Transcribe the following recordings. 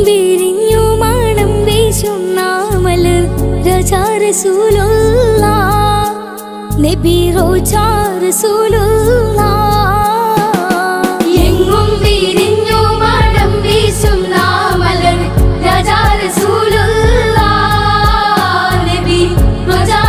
വിരിഞ്ഞു മണം വീശുന്ന മലർ രാജാ റസൂലുള്ളാഹ് നബി റോജാ റസൂലുള്ളാഹ് എങ്ങും വിരിഞ്ഞു മണം വീശുന്ന മലർ രാജാ റസൂലുള്ളാഹ് നബി റോജാ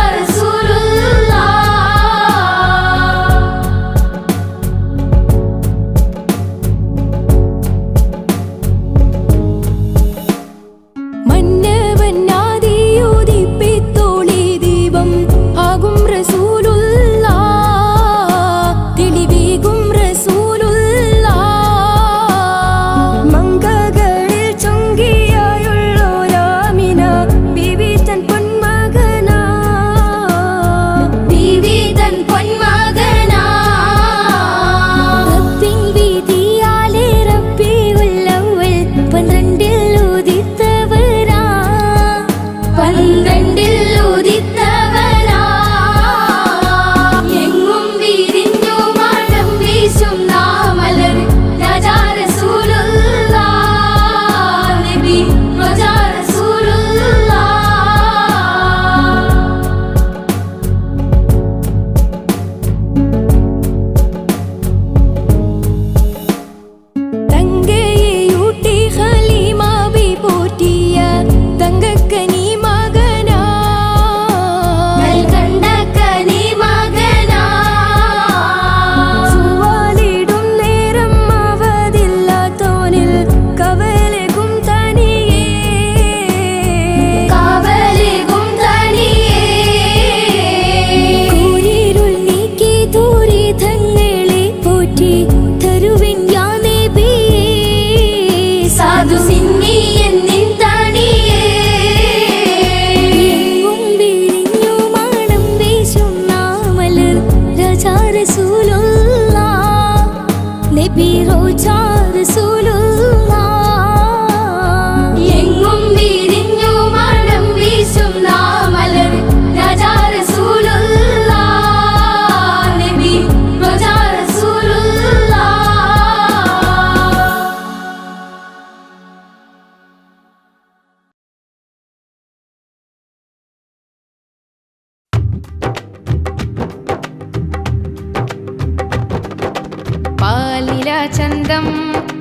ചന്തം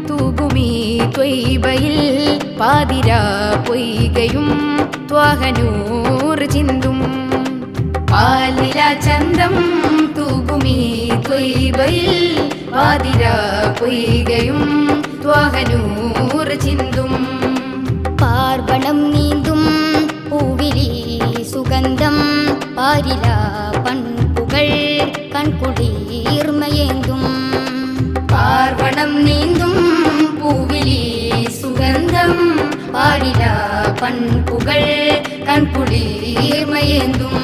തൂകുമീ ത്വയ്ബയിൽ പാതിരാ പൊയ്കയും ത്വാഹനൂർ ചിന്തും പാലില ചന്തം തൂകുമീ ത്വയ്ബയിൽ പാതിരാ പൊയ്കയും ത്വാഹനൂർ ചിന്തും പാർവണം നീന്തും പൂവിലി സുഗന്ധം പാരില പൺപുകൾ കൺകുളിർമയേന്തും പാർവണം നീന്തും പൂവിലി സുഗന്ധം പാരില പൺപുകൾ കൺകുളിർമയേന്തും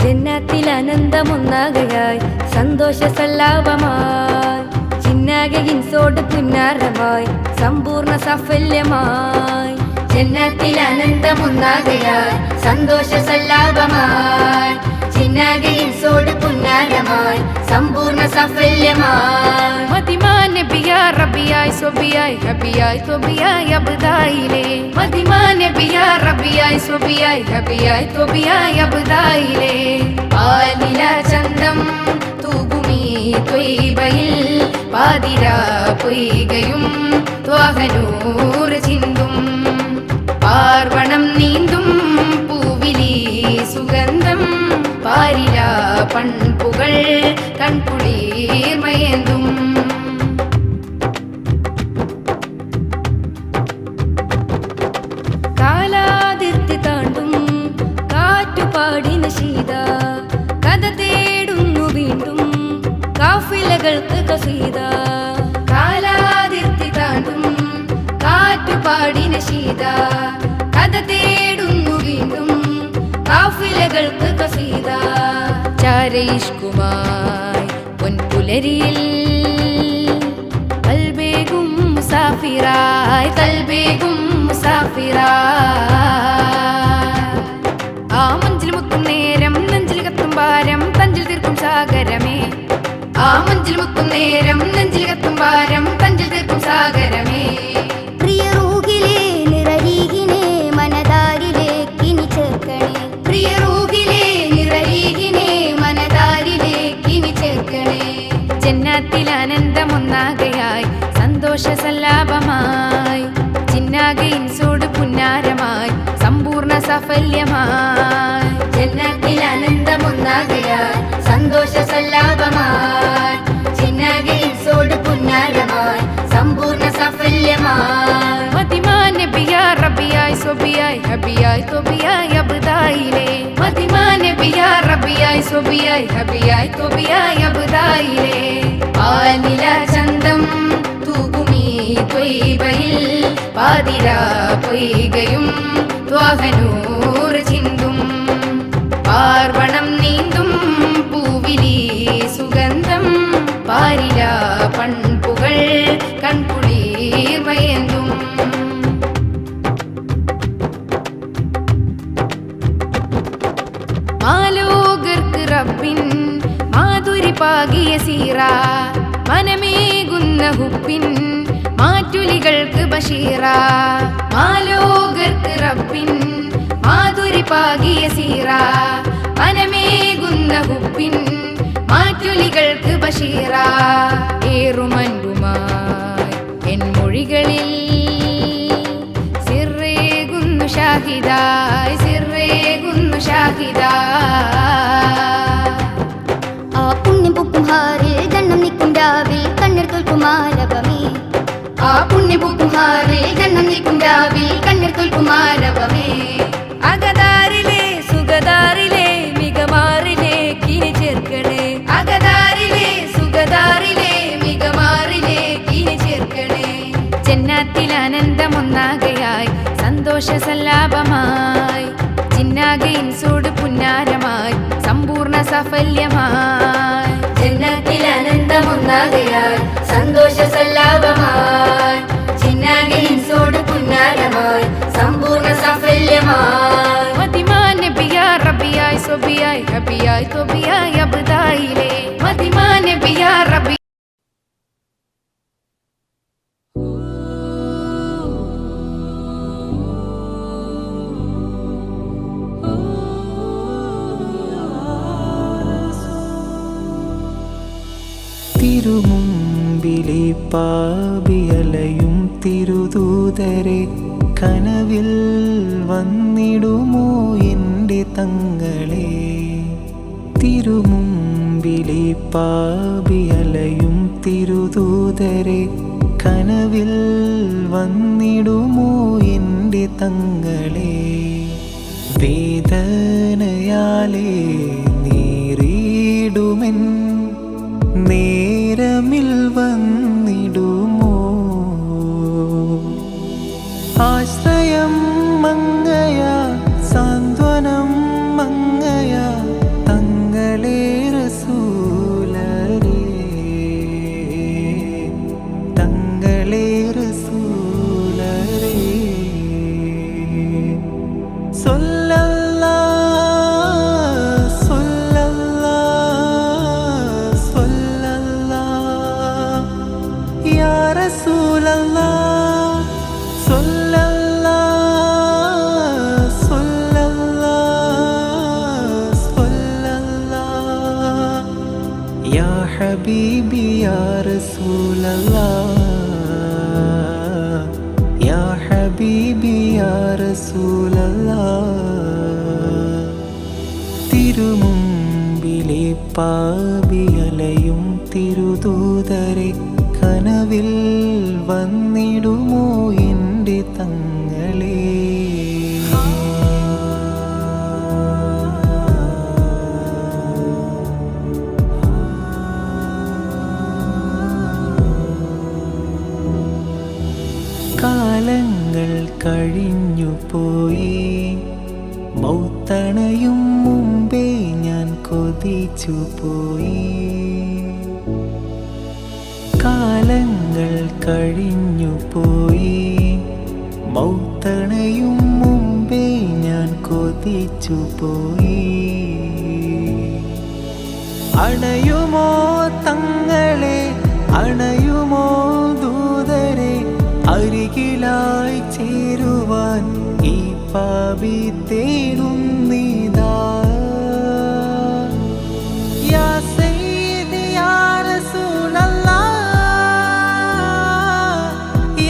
ജന്നത്തിൽ ആനന്ദമൊന്നാകയായി സന്തോഷ സല്ലാപമായി ചിന്നാകെ ഹിൻസോട് പുന്നാരമായി സമ്പൂർണ്ണ സാഫല്യമായി ജന്നത്തിൽ ആനന്ദമൊന്നാകയായി സന്തോഷ സല്ലാപമായി ചിന്നാകെ ഹിൻസോട് പുന്നാരമായി സമ്പൂർണ്ണ സാഫല്യമായി മതിമാൻ നബിയാ റബിയായി സ്വബിയായി ഹബിയായി ത്വബിയായി അബ്ദായിലേ മതിമാൻ നബിയാ റബിയായി സ്വബിയായി ഹബിയായി ത്വബിയായി അബ്ദായിലേ പാലില ചന്തം തൂകുമീ ത്വയ്ബയിൽ പാതിരാ പൊയ്കയും ത്വാഹനൂർ ചിന്തും പാർവണം നീന്തും പൂവിലി സുഗന്ധം പാരില പൺപുകൾ കൺകുളിർമയേന്തും കാലാതിർത്തി താണ്ടും കാറ്റുപാടിന ശീത കഥ തേടുന്നു വീണ്ടും കാഫിലകൾക്ക് കസീത കാലാതിർത്തി താണ്ടും കാറ്റുപാടിന ശീത കഥ തേടുന്നു വീണ്ടും കാഫിലകൾക്ക് കസീത ചാരയിഷ്കുമായി പൊൻപുലരിയിൽ കൽബേകും മുസാഫിറായി കൽബേകും മുസാഫിറായി ആ മഞ്ചിൽ മുത്തും നേരം നെഞ്ചിൽ കത്തും ഭാരം തഞ്ചിൽ തീർക്കും സാഗരമേ ആ മഞ്ചിൽ മുത്തും നേരം നെഞ്ചിൽ കത്തും ഭാരം തഞ്ചിൽ തീർക്കും സാഗരമേ പ്രിയ റൂഹിലേ സഫല്യമായി. ജന്നത്തിൽ ആനന്ദമൊന്നാകയാൽ സന്തോഷ സല്ലാപമായി. ചിന്നകയിൻസോട് പുന്നാരമായി സമ്പൂർണ്ണ സഫല്യമായി. മതിമാൻ നബിയാ റബിയായി സ്വബിയായി ഹബിയായി തൊബിയായി അബ്ദായിലെ. മതിമാൻ നബിയാ റബിയായി സ്വബിയായി ഹബിയായി തൊബിയായി അബ്ദായിലെ. ആനില ചന്തം തൂകുമീ ത്വയ്ബയിൽ പാതിരാ പൊയ്കയും ത്വാഹനൂർ ചിന്തും. പാർവണം നീന്തും പൂവിലി സുഗന്ധം. പാരില പൺപുകൾ കൺകുളിർമയന്തും. മാലോകർക്ക് റബ്ബിൻ മാധുരി പാകിയ സീറ. മനമേകുന്ന ഹുപ്പിൻ മാറ്റുലികൾക്ക് ബഷീറ. മാലോകർക്ക് റബ്ബിൻ മാധുരി പാകിയ സീറ. മനമേകുന്ന ഹുപ്പിൻ മാറ്റുലികൾക്ക് ബഷീറ. ഏറുമൻപുമായി എൻ മൊഴികളിൽ സിറേകുന്നു ഷാഹിദായി സിറേകുന്നു ഷാഹിദായി. ആ പുണ്യം പൂക്കും ഹാറിൽ ദണ്ണം നിൽക്കും രാവിൽ കണ്ണീർ തോൽക്കും ആരവമേ. ആ പുണ്യം പൂക്കും ഹാറിൽ ദണ്ണം നിൽക്കും രാവിൽ കണ്ണീർ തോൽക്കും ആരവമേ. അകതാരിലെ സുഖതാരിലെ മികമാറിലെ കിനി ചേർക്കണേ. അകതാരിലെ സുഖതാരിലെ മികമാറിലെ കിനി ചേർക്കണേ. ജന്നാത്തിൽ ആനന്ദമൊന്നാകയായി സന്തോഷ സല്ലാപമായി. ചിന്നാകയിൻസോട് പുന്നാരമായി സമ്പൂർണ്ണ സഫല്യമായി. ജന്നത്തിൽ ആനന്ദമൊന്നാകയാൽ സന്തോഷ സല്ലാപമായി. ചിന്നാകയിൻസോട് പുന്നാരമായി സമ്പൂർണ്ണ സഫല്യമായി. മതിമാൻ നബിയാ റബിയായി സ്വബിയായി ഹബിയായി തൊബിയായി അബ്ദായിലെ. മതിമാൻ നബിയാ റബി തിരുമുമ്പിലെ പാപിയലയും തിരുദൂതരെ കനവിൽ വന്നിടുമോ എൻ്റെ തങ്ങളെ. തിരുമുമ്പിലെ പാപിയലയും തിരുദൂതരെ കനവിൽ വന്നിടുമോ എൻ്റെ തങ്ങളെ. വേദനയാലേ നീറിടുമെൻ നേരമിൽ വന്നിടുമോ. ആശ്രയം മങ്ങയാ സാന്ത്വനം മങ്ങയാ തങ്ങളെ റസൂലരേ തങ്ങളെ റസൂലരേ. ഹബീബി യാ റസൂലല്ലാഹ് യാ ഹബീബി യാ റസൂലല്ലാഹ്. തിരുമുമ്പിലെ പാപിയലയും തിരുദൂതരെ കനവിൽ വന്നിടുമോ എൻ്റെ തങ്ങളെ. കാലങ്ങൾ കഴിഞ്ഞുപോയി മൗത്തണയും മുമ്പേ ഞാൻ കൊതിച്ചുപോയി. കാലങ്ങൾ കഴിഞ്ഞുപോയി മൗത്തണയും മുമ്പേ ഞാൻ കൊതിച്ചുപോയി. അണയുമോ തങ്ങളെ അണയുമോ ദൂതരെ അരികിലായി ചേരുവാൻ ഈ പാപി തേടുന്നിതാ. യാ സയ്യിദി യാ റസൂലല്ലാഹ്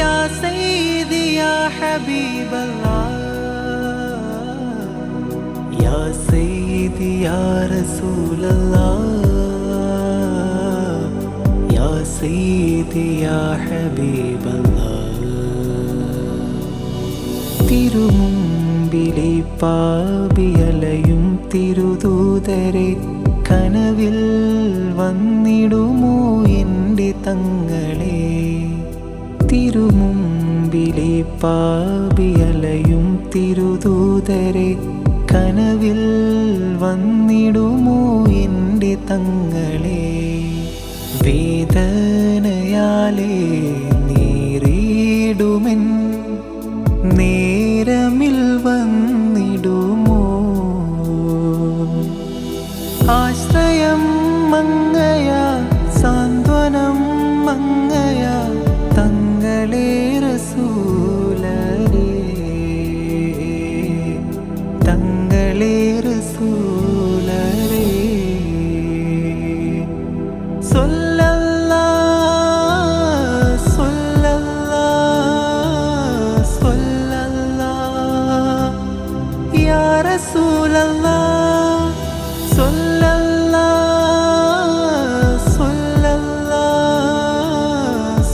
യാ സയ്യിദി യാ ഹബീബല്ലാഹ് യാ റസൂലല്ലാഹ് യാ സയ്യിദി യാ ഹബീബല്ലാഹ് തിരുമുമ്പിലെ പാപിയലയും തിരുദൂതരെ കനവിൽ വന്നിടുമോ എൻ്റെ തങ്ങളെ തിരുമുമ്പിലെ പാപിയലയും തിരുദൂതരെ കനവിൽ വന്നിടുമോ എൻ്റെ തങ്ങളെ വേദനയാലേ നീറിടുമെൻ നേരമിൽ വന്നിടുമോ ആശ്രയം മങ്ങയാ സാന്ത്വനം മങ്ങയാ തങ്ങളെ റസൂലരേ തങ്ങളെ റസൂലരേ സ്വല്ലല്ലാഹ് സ്വല്ലല്ലാഹ് സ്വല്ലല്ലാഹ് യാ റസൂലല്ലാഹ് സ്വല്ലല്ലാഹ് സ്വല്ലല്ലാഹ്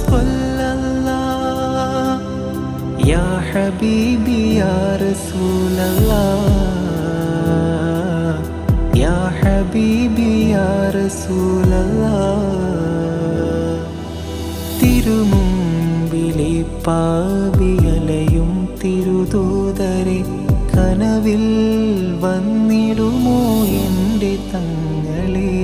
സ്വല്ലല്ലാഹ് യാ ഹബീബി യാ റസൂലല്ലാഹ് യാ ഹബീബി യാ റസൂലല്ലാഹ് തിരുമുമ്പിലെ പാപിയലയും തിരുദൂതരെ കനവിൽ വന്നിടുമോ എൻ്റെ തങ്ങളെ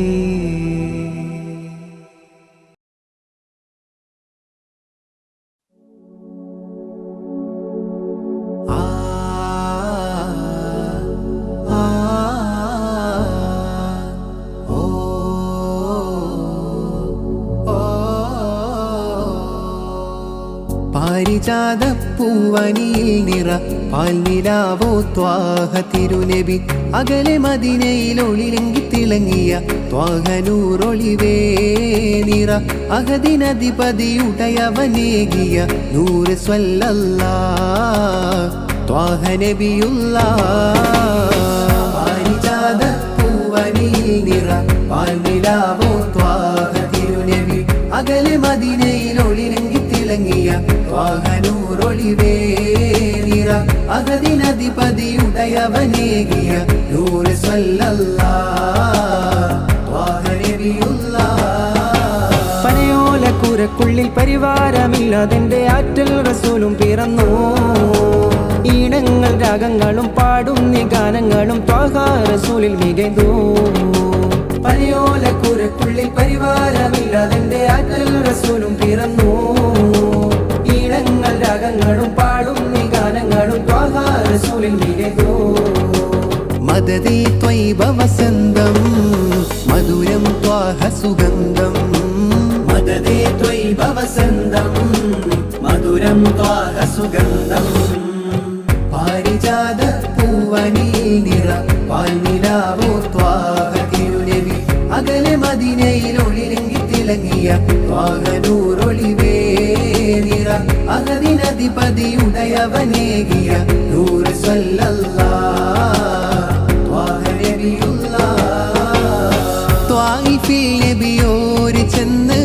പാരിജാതപ്പൂവനിയിൽ നിറ പാൽനിലാവോ ത്വാഹ തിരുനബി അകലെ മദീനയിൽ ഒളിലെങ്കി തിളങ്ങിയ ത്വാഹനൂറൊളിവേ നിറ അഹദിനധിപതിയുടയവനേകിയ നൂറ് സ്വല്ലല്ലാഹ് ത്വാഹ നബിയുല്ലാഹ് പാരിജാതപ്പൂവനിയിൽ നിറ പാൽനിലാവോ ത്വാഹ തിരുനബി അകലെ മദീനയിൽ ഒളിലെങ്കി തിളങ്ങിയ ത്വാഹനൂറൊളിവേ നിറ അഹദിനധിപതിയുടയവനേകിയ നൂറ് സ്വല്ലല്ലാഹ് ത്വാഹ നബിയുല്ലാഹ് പനയോലക്കൂരക്കുള്ളിൽ പരിവാരമില്ലാതെന്റെ ആറ്റൽ റസൂലും പിറന്നു ഈണങ്ങൾ രാഗങ്ങളും പാടും ഗാനങ്ങളും ത്വാഹ റസൂലിൽ മികൈതു പനയോലക്കൂരക്കുള്ളിൽ പരിവാരമില്ലാതെന്റെ ആറ്റൽ റസൂലും പിറന്നു ഈണങ്ങൾ രാഗങ്ങളും പാടും ഗാനങ്ങളും ത്വാഹ റസൂലിൽ മികൈതു മദദേ ത്വയ്ബ വസന്തം മധുരം ത്വാഹ സുഗന്ധം മദദേ ത്വയ്ബ വസന്തം മധുരം ത്വാഹ സുഗന്ധം പാരിജാത പൂവനിയിൽ നിറ പാൽനിലാവോ ത്വാഹ തിരുനബി അകലെ മദീനയിൽ ഒളിലെങ്കി തിളങ്ങിയ ത്വാഹനൂറൊളിവേ നിറ അഹദിനധിപതിയുടയവനേകിയ നൂറ് സ്വല്ലല്ലാഹ് ത്വാഹ നബിയുല്ലാഹ് ത്വായിഫിൽ നബിയോര് ചെന്ന്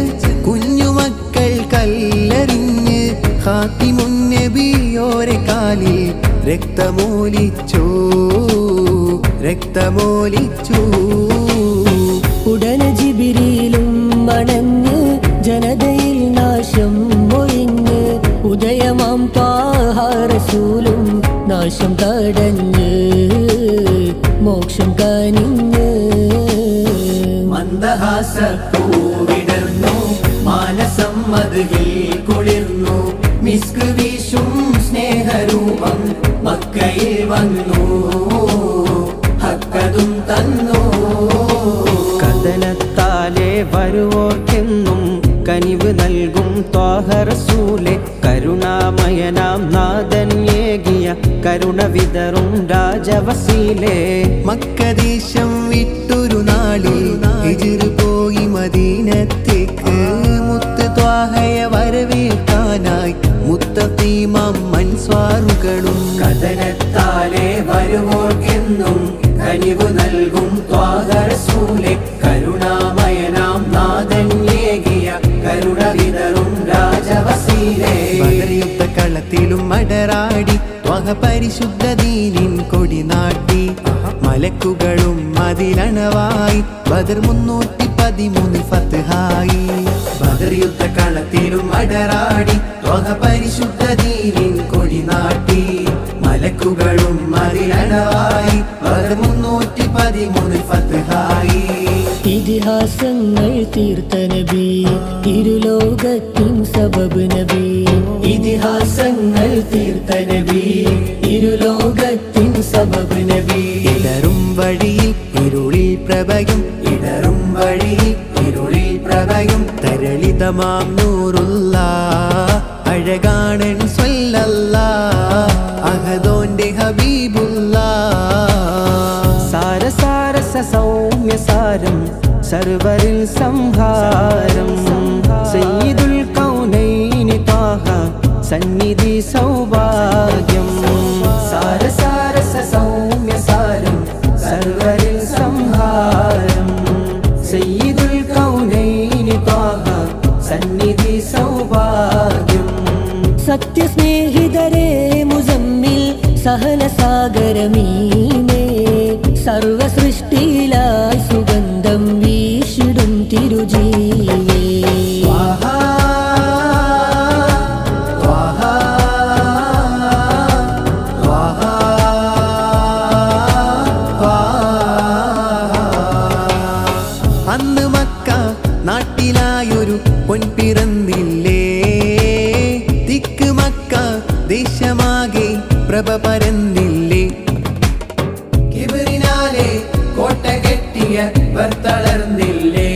കുഞ്ഞുമക്കൾ കല്ലെറിഞ്ഞ് ഖാതിമുൻ നബിയോരെ കാലിൽ രക്തമോലിച്ചു രക്തമോലിച്ചു ഉടനെ ജിബിരിയിലും മണഞ്ഞ് ജനതയിൽ നാശം ഒഴിഞ്ഞ് ഉദയമാം ത്വാഹ റസൂലും നാശം തടഞ്ഞ് മോക്ഷം കനിഞ്ഞ് മന്ദഹാസപ്പൂവിടർന്നു മാനസം മദ്ഹിൽ കുളിർന്നു മിസ്ക് വീശും സ്നേഹരൂപം മക്കയിൽ വന്നു ഹക്കതും തന്നു കഥനത്താലെ വരുവോർക്കെന്നും കനിവ് നൽകും ത്വാഹ റസൂലെ കരുണാമയനാം നാഥൻ ഏകിയ കരുണ വിതറും രാജവസീലെ മക്കദേശം വിട്ടൊരു നാളിൽ ഹിജ്ർ പോയി മദീനത്തേക്ക് മുത്ത് ത്വാഹയെ വരവേൽക്കാനായി മുത്തഖീമാം മൻസ്വാറുകളും കഥനത്താലെ വരുവോർക്കെന്നും കനിവ് നൽകും ത്വാഹ പരിശുദ്ധ ദീനിൻ കൊടി നാട്ടി മലക്കുകളും അതിലണവായി ബദർ 313 ഫത്ഹായി ബദർ യുദ്ധ കളത്തിലും അടരാടി പരിശുദ്ധ ദീനിൻ കൊടി നാട്ടി മലക്കുകളും അതിലണവായി ബദർ 313 ഫത്ഹായി ഇതിഹാസങ്ങൾ തീർത്ത നബി ഇരുലോകത്തിൻ സബബ് നബി ഇതിഹാസങ്ങൾ തീർത്ത നബി ഇരുലോകത്തിൻ സബബ് നബി ഇടറും വഴിയിൽ ഇരുളിൽ പ്രഭയും ഇടറും വഴിയിൽ ഇരുളിൽ പ്രഭയും തരളിതമാം നൂറുള്ള അഴകാണൻ സ്വല്ലല്ലാ അഹദോന്റെ ഹബീബുള്ള സാരസാരസ സൗമ്യസാരം സർവരിൽ സംഹാരം സയ്യിദുൽ കൗനൈനി ത്വാഹ സന്നിധി സൗഭാഗ്യം സാരസാരസ സൗമ്യസാരം സർവരിൽ സംഹാരം സയ്യിദുൽ കൗനൈനി ത്വാഹ സന്നിധി സൗഭാഗ്യം സത്യസ്നേഹിതരേ മുസമ്മിൽ സഹനസാഗരമീമേ സർവ സൃഷ്ടിയിലായി സുഗന്ധം വീശിടും തിരുജീവേ അന്ന് മക്ക നാട്ടിലായൊരു പൊൻപിറന്നില്ലേ തിക്ക് മക്ക ദേശമാകെ പ്രഭ പരന്നില്ലേ കിബറിനാലെ കോട്ട കെട്ടിയവർ തളർന്നില്ലേ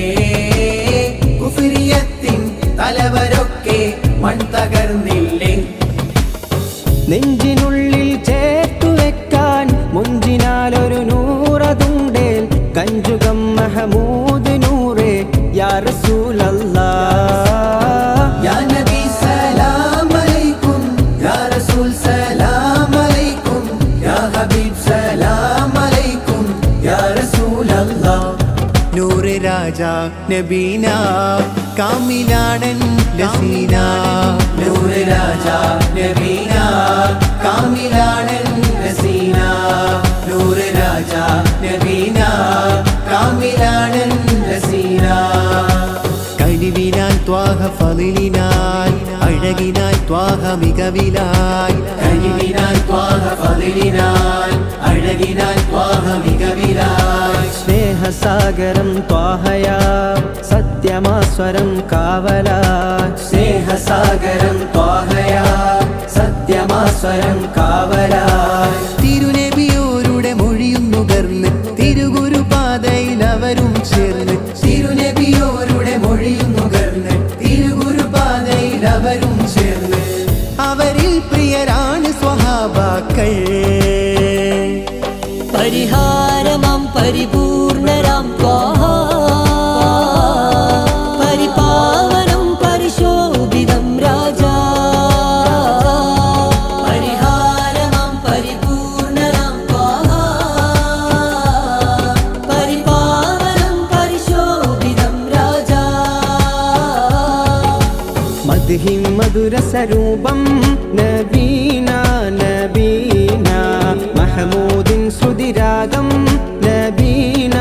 കുഫ്രിയത്തിൻ തലവരൊക്കെ മൺ തകർന്നില്ലേ നെഞ്ചിനുള്ളിൽ ചേർത്തു വെക്കാൻ മുഞ്ചിനാലൊരു നൂറതുണ്ടേൽ കഞ്ചുകം മഹമൂദ് നൂറേ യാ റസൂലല്ലാഹ് യാ നബി സലാം അലൈക്കും യാ റസൂൽ സലാം അലൈക്കും യാ ഹബീബ് സലാം അലൈക്കും യാ റസൂലല്ലാഹ് നൂറ് രാജ നബീന കാമിലാണൻ ലസീന നൂറ് രാജ നബീന കാമിലാണൻ ലസീന നൂറ് രാജ നബീന കാമിലാണൻ ലസീന കഴിവിനാൽ ത്വാഹ ഫളിലിനാൽ അഴകിനാൽ ത്വാഹ മികവിലായി കഴിവിനാൽ ത്വാഹ ഫളിലിനാൽ അഴകിനാൽ ത്വാഹ മികവിലായി സ്നേഹസാഗരം ത്വാഹയാ സത്യമാസ്വരം കാവലാ സ്നേഹസാഗരം ത്വാഹയാ സത്യമാസ്വരം കാവലാ തിരുനബിയോരുടെ മൊഴിയും നുകർന്ന് തിരുഗുരുപാതയിൽ അവരും ചേർന്ന് തിരുനബിയോരുടെ മൊഴിയും നുകർന്ന് തിരുഗുരുപാതയിൽ അവരും ചേർന്ന് അവരിൽ പ്രിയരാണ് സ്വഹാബാക്കൾ പരിഹാരമാം പരിപൂർണരാം ത്വാഹ പരിപാവനം പരിശോഭിതം രാജാ പരിഹാരമാം പരിപൂർണരാം ത്വാഹ പരിപാവനം പരിശോഭിതം രാജാ മദ്ഹിം മധുരസരൂപം നബീന നബീന മഹമൂദിൻ ശ്രുതിരാഗം നബീന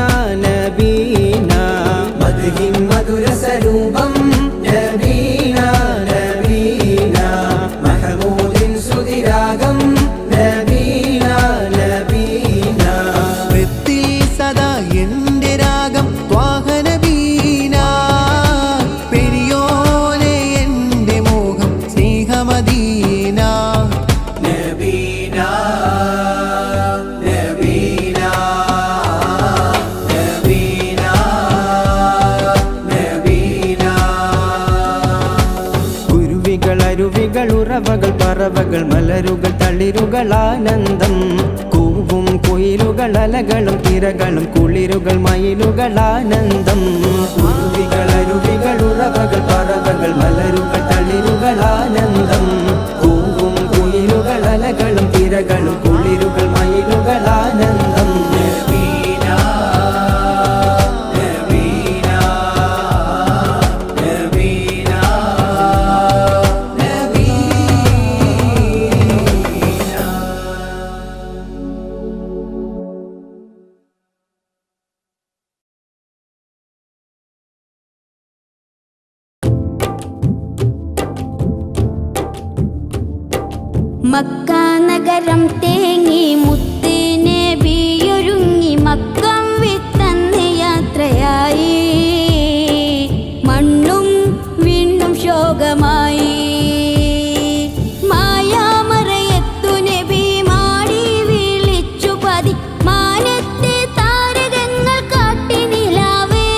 നബീന മദ്ഹിം മധുരസരൂപം നബീന നബീന മഹമൂദിൻ ശ്രുതിരാഗം നബീന നബീന വൃത്തിൽ സദാ എന്റെ രാഗം ത്വാഹ നബീന പെരിയോനെ എന്റെ മോഹം സ്നേഹമദീന നബീന നബീന നബീന നബീന കുരുവികൾ അരുവികൾ ഉറവകൾ പറവകൾ മലരുകൾ തളിരുകൾ ആനന്ദം കൂവും കുയിലുകൾ അലകളും തിരകളും കുളിരുകൾ മയിലുകൾ ആനന്ദം കുരുവികൾ അരുവികൾ ഉറവകൾ പറവകൾ മലരുകൾ തളിരുകൾ ആനന്ദം കൂവും കുയിലുകൾ അലകളും തിരകളും കുളിരുകൾ മയിലുകൾ ആനന്ദം നബീന നബീന നബീന നബീന മക്ക നഗരം തേങ്ങി മുത്ത് നബിയൊരുങ്ങി മക്കം വിട്ടന്ന് യാത്രയായി മണ്ണും വിണ്ണും ശോകമായി മായാമറയത്തു നബി മാടി വിളിച്ചു പതി മാനത്തെ താരകങ്ങൾ കാട്ടി നിലാവേ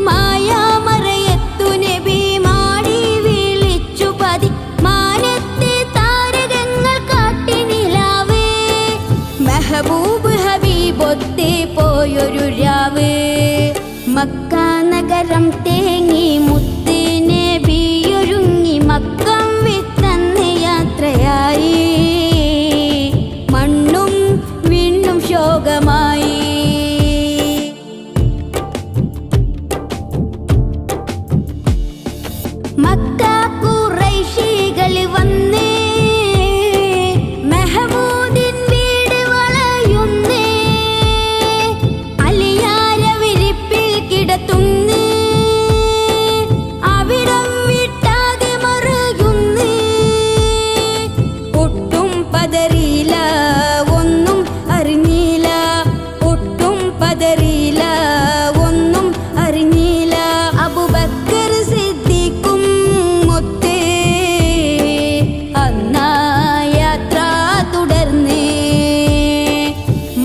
മായാമറയത്തു നബി മാടി വിളിച്ചു പതി മാനത്തെ താരകങ്ങൾ കാട്ടി നിലാവേ മെഹബൂബ് ഹബീബൊത്തെ പോയൊരു രാവ് മക്ക നഗരം തേങ്ങി മുത്ത് നബിയൊരുങ്ങി മക്കം വിട്ടന്ന് യാത്രയായി മണ്ണും വിണ്ണും ശോകമായി മക്ക ഖുറൈശികൾ വന്നേ മെഹമൂദിൻ വീട് വളയുന്നേ അലിയാര വിരിപ്പിൽ കിടത്തുന്നേ അവിടം വിട്ടാകെ മറയുന്നേ ഒട്ടും പതറിയില്ല ഒന്നും അറിഞ്ഞില്ല ഒട്ടും പതറിയില്ല ഒന്നും അറിഞ്ഞില്ല അബൂബക്കർ സിദ്ദീഖും മൊത്തേ അന്നാ യാത്ര തുടർന്നേ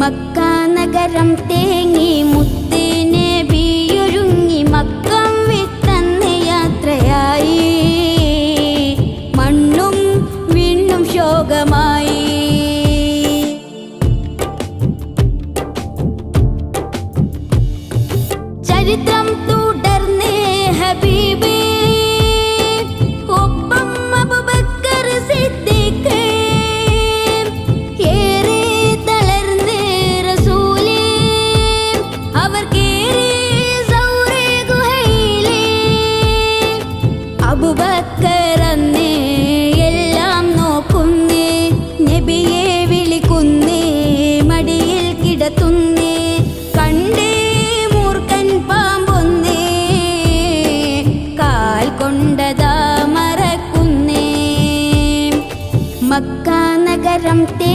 മക്ക നഗരം തേങ്ങി മുത്ത് നബിയൊരുങ്ങി മക്കം വിട്ടന്ന് യാത്രയായി മണ്ണും വിണ്ണും ശോകമായി ചരിത്രം തുടർന്നേ ഹബീബേ ഒപ്പം അബൂബക്കർ സിദ്ദീഖ് ഏറെ തളർന്നേ റസൂലേ അവർ കേറി സൗറേ ഗുഹയിലേ അബൂബക്കർ അന്നേ എല്ലാം നോക്കുന്നേ നബിയെ വിളിക്കുന്നേ മടിയിൽ കിടത്തുന്നേ കണ്ടേ മൂർഖൻ പാമ്പൊന്നേ കാൽ കൊണ്ടതാ മറക്കുന്നേ മക്ക നഗരം തേ